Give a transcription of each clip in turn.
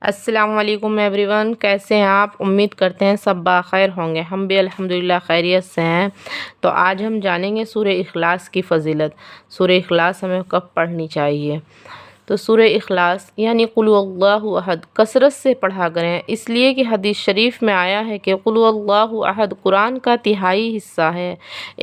السلام علیکم every one, کیسے ہیں آپ؟ امید کرتے ہیں سب بخیر ہوں گے۔ ہم بھی الحمدللہ خیریت سے ہیں۔ تو آج ہم جانیں گے سورہ اخلاص کی فضیلت۔ سورہ اخلاص ہمیں کب پڑھنی چاہیے؟ تو سورہ اخلاص یعنی قل هو اللہ احد کثرت سے پڑھا کریں، اس لیے کہ حدیث شریف میں آیا ہے کہ قل هو اللہ احد قرآن کا تہائی حصہ ہے۔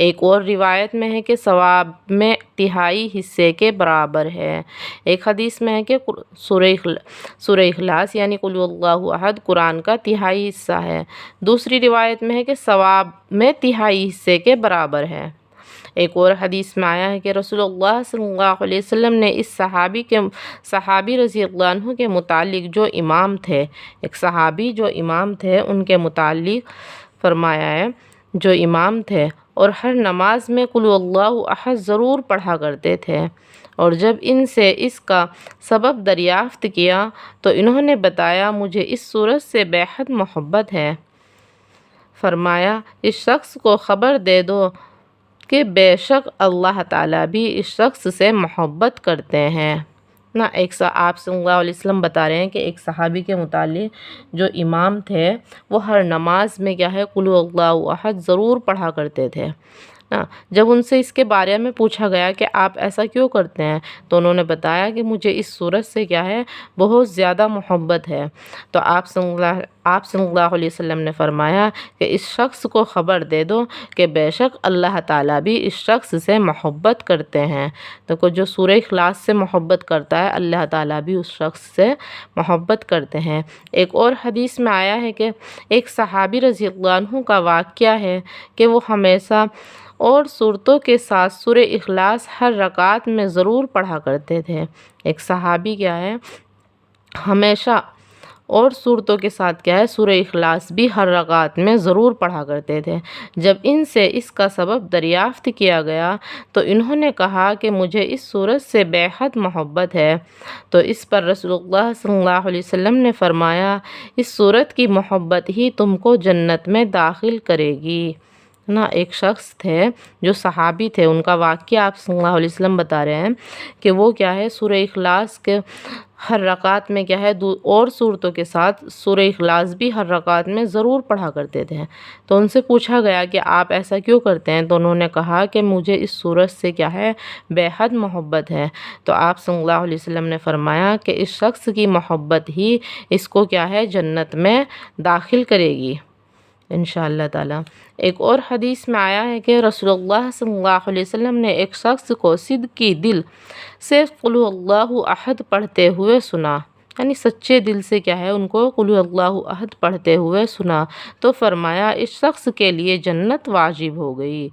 ایک اور روایت میں ہے کہ ثواب میں تہائی حصے کے برابر ہے۔ ایک حدیث میں ہے کہ سورہ اخلاص یعنی قل هو اللہ احد قرآن کا تہائی حصہ ہے۔ دوسری روایت میں ہے کہ ثواب میں تہائی حصے کے برابر ہے۔ ایک اور حدیث میں آیا ہے کہ رسول اللہ صلی اللہ علیہ وسلم نے اس صحابی رضی اللہ عنہ کے متعلق جو امام تھے، ایک صحابی جو امام تھے ان کے متعلق فرمایا ہے، جو امام تھے اور ہر نماز میں قل هو اللہ احد ضرور پڑھا کرتے تھے، اور جب ان سے اس کا سبب دریافت کیا تو انہوں نے بتایا مجھے اس سورت سے بے حد محبت ہے۔ فرمایا اس شخص کو خبر دے دو کہ بے شک اللہ تعالیٰ بھی اس شخص سے محبت کرتے ہیں۔ آپ صلی اللہ علیہ وسلم بتا رہے ہیں کہ ایک صحابی کے متعلق جو امام تھے وہ ہر نماز میں کیا ہے قل هو اللہ احد ضرور پڑھا کرتے تھے۔ جب ان سے اس کے بارے میں پوچھا گیا کہ آپ ایسا کیوں کرتے ہیں تو انہوں نے بتایا کہ مجھے اس سورت سے کیا ہے بہت زیادہ محبت ہے۔ تو آپ صلی اللہ علیہ وسلم نے فرمایا کہ اس شخص کو خبر دے دو کہ بے شک اللہ تعالیٰ بھی اس شخص سے محبت کرتے ہیں۔ تو جو سورہ اخلاص سے محبت کرتا ہے اللہ تعالیٰ بھی اس شخص سے محبت کرتے ہیں۔ ایک اور حدیث میں آیا ہے کہ ایک صحابی رضی اللہ عنہ کا واقعہ ہے کہ وہ ہمیشہ اور صورتوں کے ساتھ سورہ اخلاص ہر رکعت میں ضرور پڑھا کرتے تھے۔ ایک صحابی کیا ہے ہمیشہ اور صورتوں کے ساتھ کیا ہے سورہ اخلاص بھی ہر رکعت میں ضرور پڑھا کرتے تھے۔ جب ان سے اس کا سبب دریافت کیا گیا تو انہوں نے کہا کہ مجھے اس سورت سے بے حد محبت ہے۔ تو اس پر رسول اللہ صلی اللہ علیہ وسلم نے فرمایا اس سورت کی محبت ہی تم کو جنت میں داخل کرے گی۔ ایک شخص تھے جو صحابی تھے، ان کا واقعہ آپ صلی اللہ علیہ وسلم بتا رہے ہیں کہ وہ کیا ہے سورہ اخلاص کے ہر رکعت میں کیا ہے اور صورتوں کے ساتھ سورہ اخلاص بھی ہر رکعت میں ضرور پڑھا کرتے تھے۔ تو ان سے پوچھا گیا کہ آپ ایسا کیوں کرتے ہیں تو انہوں نے کہا کہ مجھے اس سورت سے کیا ہے بے حد محبت ہے۔ تو آپ صلی اللہ علیہ وسلم نے فرمایا کہ اس شخص کی محبت ہی اس کو کیا ہے جنت میں داخل کرے گی انشاءاللہ تعالیٰ۔ ایک اور حدیث میں آیا ہے کہ رسول اللہ صلی اللہ علیہ وسلم نے ایک شخص کو صدقی دل سے قل هو اللہ احد پڑھتے ہوئے سنا، یعنی سچے دل سے کیا ہے ان کو قل هو اللہ احد پڑھتے ہوئے سنا تو فرمایا اس شخص کے لیے جنت واجب ہو گئی۔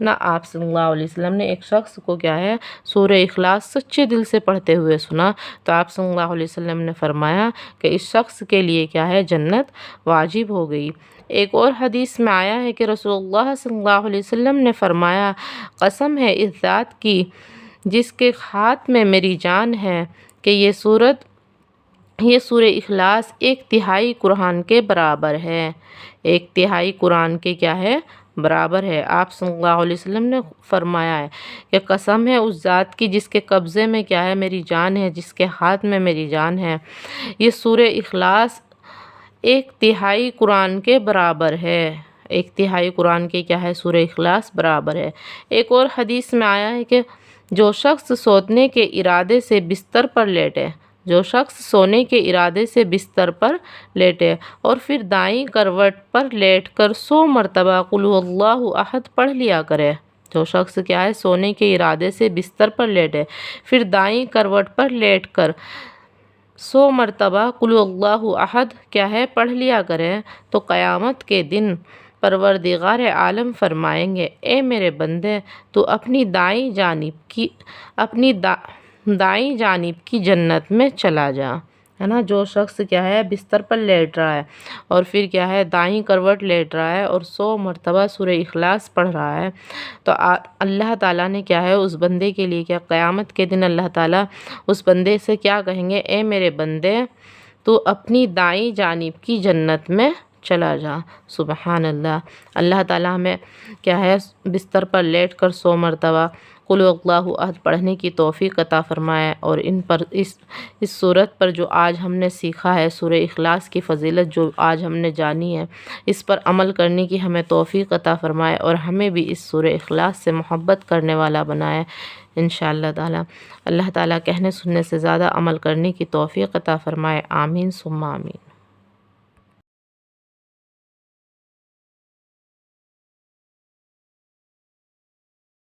آپ صلی اللہ علیہ وسلم نے ایک شخص کو کیا ہے سورہ اخلاص سچے دل سے پڑھتے ہوئے سنا تو آپ صلی اللہ علیہ وسلم نے فرمایا کہ اس شخص کے لیے کیا ہے جنت واجب ہو گئی۔ ایک اور حدیث میں آیا ہے کہ رسول اللہ صلی اللہ علیہ وسلم نے فرمایا قسم ہے اس ذات کی جس کے ہاتھ میں میری جان ہے کہ یہ سورہ اخلاص ایک تہائی قرآن کے برابر ہے۔ ایک تہائی قرآن کے کیا ہے برابر ہے۔ آپ صلی اللہ علیہ وسلم نے فرمایا ہے کہ قسم ہے اس ذات کی جس کے قبضے میں کیا ہے میری جان ہے، جس کے ہاتھ میں میری جان ہے، یہ سورہ اخلاص ایک تہائی قرآن کے برابر ہے۔ ایک تہائی قرآن کے کیا ہے سورہ اخلاص برابر ہے۔ ایک اور حدیث میں آیا ہے کہ جو شخص سونے کے ارادے سے بستر پر لیٹے، جو شخص سونے کے ارادے سے بستر پر لیٹے اور پھر دائیں کروٹ پر لیٹ کر 100 مرتبہ قل هو اللہ احد پڑھ لیا کرے، جو شخص کیا ہے سونے کے ارادے سے بستر پر لیٹے پھر دائیں کروٹ پر لیٹ کر 100 مرتبہ قل هو اللہ احد کیا ہے پڑھ لیا کرے تو قیامت کے دن پروردگار عالم فرمائیں گے اے میرے بندے تو اپنی دائیں جانب کی جنت میں چلا جا۔ جو شخص کیا ہے بستر پر لیٹ رہا ہے اور پھر کیا ہے دائیں کروٹ لیٹ رہا ہے اور 100 مرتبہ سورہ اخلاص پڑھ رہا ہے تو اللہ تعالیٰ نے کیا ہے اس بندے کے لیے کیا قیامت کے دن اللہ تعالیٰ اس بندے سے کیا کہیں گے اے میرے بندے تو اپنی دائیں جانب کی جنت میں چلا جا۔ سبحان اللہ۔ اللہ تعالیٰ ہمیں کیا ہے بستر پر لیٹ کر 100 مرتبہ قل هو اللہ احد پڑھنے کی توفیق عطا فرمائے، اور اس صورت پر جو آج ہم نے سیکھا ہے، سورہ اخلاص کی فضیلت جو آج ہم نے جانی ہے، اس پر عمل کرنے کی ہمیں توفیق عطا فرمائے، اور ہمیں بھی اس سورہ اخلاص سے محبت کرنے والا بنائے انشاءاللہ تعالی۔ اللہ تعالیٰ کہنے سننے سے زیادہ عمل کرنے کی توفیق عطا فرمائے، آمین ثم آمین۔